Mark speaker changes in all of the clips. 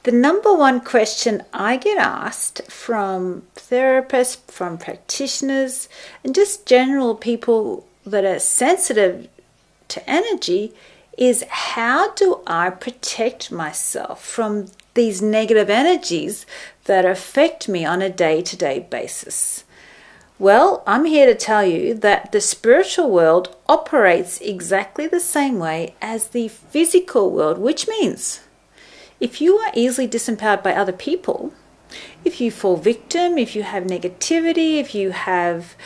Speaker 1: The number one question I get asked from therapists, from practitioners, and just general people that are sensitive to energy is, how do I protect myself from these negative energies that affect me on a day-to-day basis? Well, I'm here to tell you that the spiritual world operates exactly the same way as the physical world, which means if you are easily disempowered by other people, if you fall victim, if you have negativity, if you have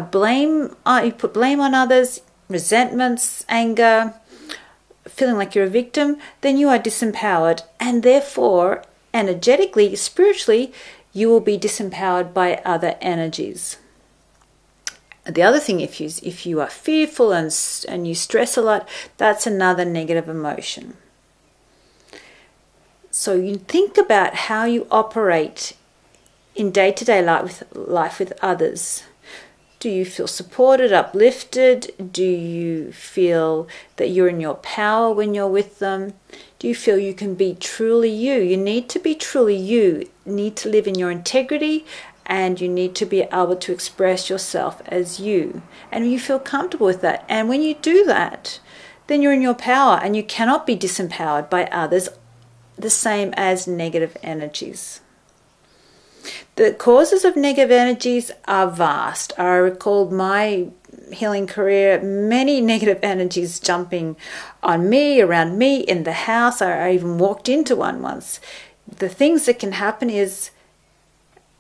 Speaker 1: blame, you put blame on others, resentments, anger, feeling like you're a victim, then you are disempowered, and therefore, energetically, spiritually, you will be disempowered by other energies. The other thing, if you are fearful and you stress a lot, that's another negative emotion. So you think about how you operate in day-to-day life with others. Do you feel supported, uplifted? Do you feel that you're in your power when you're with them? Do you feel you can be truly you? You need to be truly you. You need to live in your integrity, and you need to be able to express yourself as you. And you feel comfortable with that. And when you do that, then you're in your power, and you cannot be disempowered by others, the same as negative energies. The causes of negative energies are vast. I recalled my healing career, many negative energies jumping on me, around me, in the house. I even walked into one once. The things that can happen is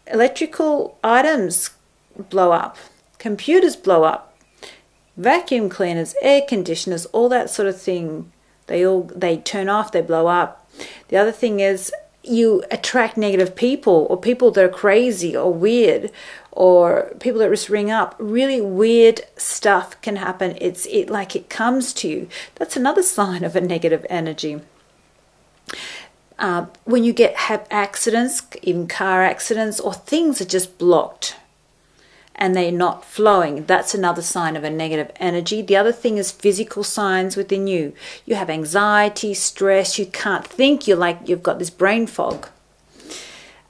Speaker 1: electrical items blow up, computers blow up, vacuum cleaners, air conditioners, all that sort of thing. They turn off, they blow up. The other thing is, you attract negative people, or people that are crazy or weird, or people that just ring up. Really weird stuff can happen. It comes to you. That's another sign of a negative energy. When you have accidents, even car accidents, or things are just blocked and they're not flowing, that's another sign of a negative energy. The other thing is physical signs within you. You have anxiety, stress, you can't think, you've got this brain fog.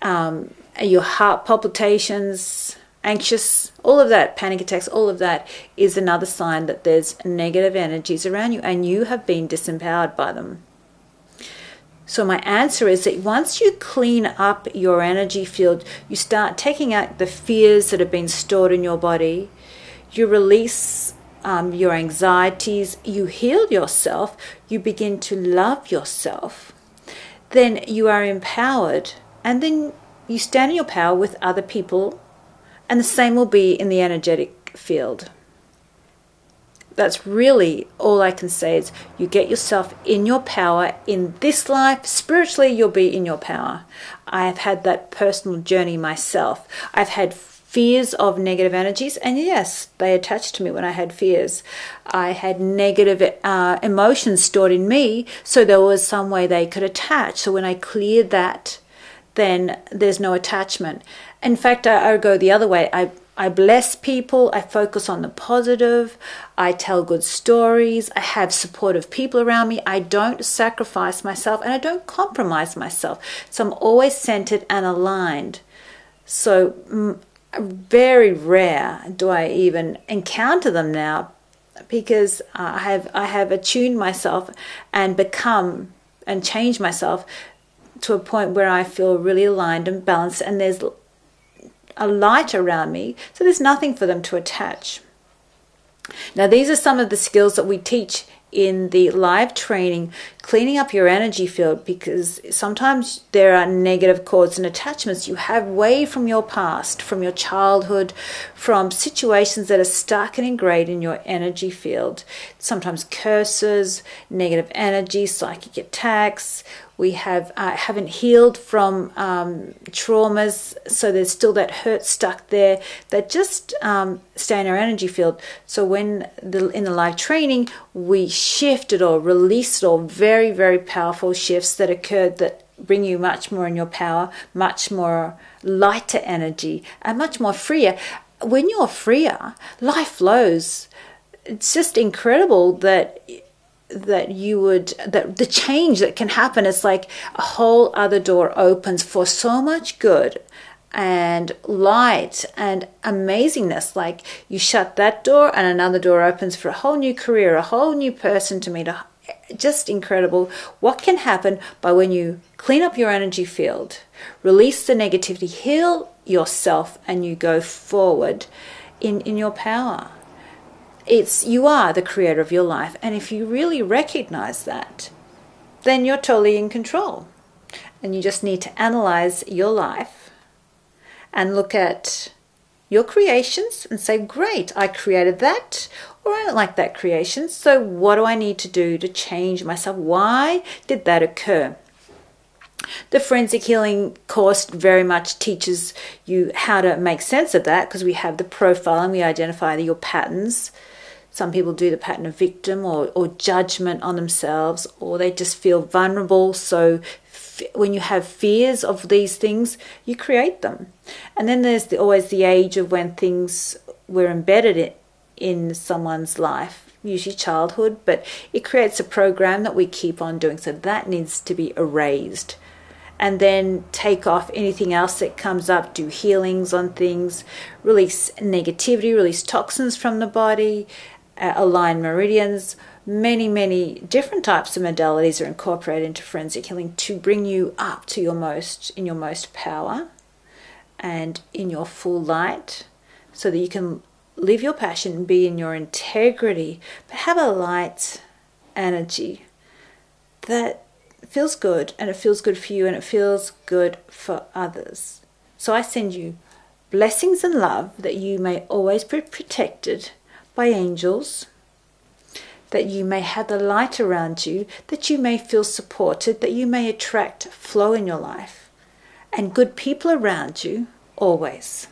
Speaker 1: Your heart palpitations, anxious, all of that, panic attacks, all of that is another sign that there's negative energies around you and you have been disempowered by them. So my answer is that once you clean up your energy field, you start taking out the fears that have been stored in your body, you release your anxieties, you heal yourself, you begin to love yourself, then you are empowered, and then you stand in your power with other people, and the same will be in the energetic field. That's really all I can say, is you get yourself in your power in this life. Spiritually, you'll be in your power. I have had that personal journey myself. I've had fears of negative energies, and yes, they attached to me when I had fears. I had negative emotions stored in me, so there was some way they could attach. So when I cleared that, then there's no attachment. In fact, I go the other way. I bless people, I focus on the positive, I tell good stories, I have supportive people around me, I don't sacrifice myself, and I don't compromise myself. So I'm always centered and aligned. So very rare do I even encounter them now, because I have attuned myself and become and changed myself to a point where I feel really aligned and balanced, and there's a light around me, so there's nothing for them to attach. Now, these are some of the skills that we teach in the live training, cleaning up your energy field, because sometimes there are negative cords and attachments you have way from your past, from your childhood, from situations that are stuck and ingrained in your energy field. Sometimes curses, negative energy, psychic attacks. We haven't healed from traumas, so there's still that hurt stuck there that just stay in our energy field. So in the live training, we shift it all, release it all. Very, very powerful shifts that occurred that bring you much more in your power, much more lighter energy, and much more freer. When you're freer, life flows. It's just incredible that that the change that can happen is like a whole other door opens for so much good and light and amazingness. Like you shut that door and another door opens for a whole new career, a whole new person to meet. Just incredible what can happen by when you clean up your energy field, release the negativity, heal yourself, and you go forward in your power. You are the creator of your life, and if you really recognize that, then you're totally in control. And you just need to analyze your life and look at your creations and say, great, I created that, or I don't like that creation, so what do I need to do to change myself? Why did that occur? The Forensic Healing course very much teaches you how to make sense of that, because we have the profile and we identify your patterns. Some people do the pattern of victim or judgment on themselves, or they just feel vulnerable. So when you have fears of these things, you create them. And then there's always the age of when things were embedded in someone's life, usually childhood, but it creates a program that we keep on doing. So that needs to be erased. And then take off anything else that comes up, do healings on things, release negativity, release toxins from the body, align meridians. Many different types of modalities are incorporated into forensic healing to bring you up to your most power and in your full light, so that you can live your passion, be in your integrity, but have a light energy that feels good, and it feels good for you, and it feels good for others. So I send you blessings and love, that you may always be protected by angels, that you may have the light around you, that you may feel supported, that you may attract flow in your life, and good people around you always.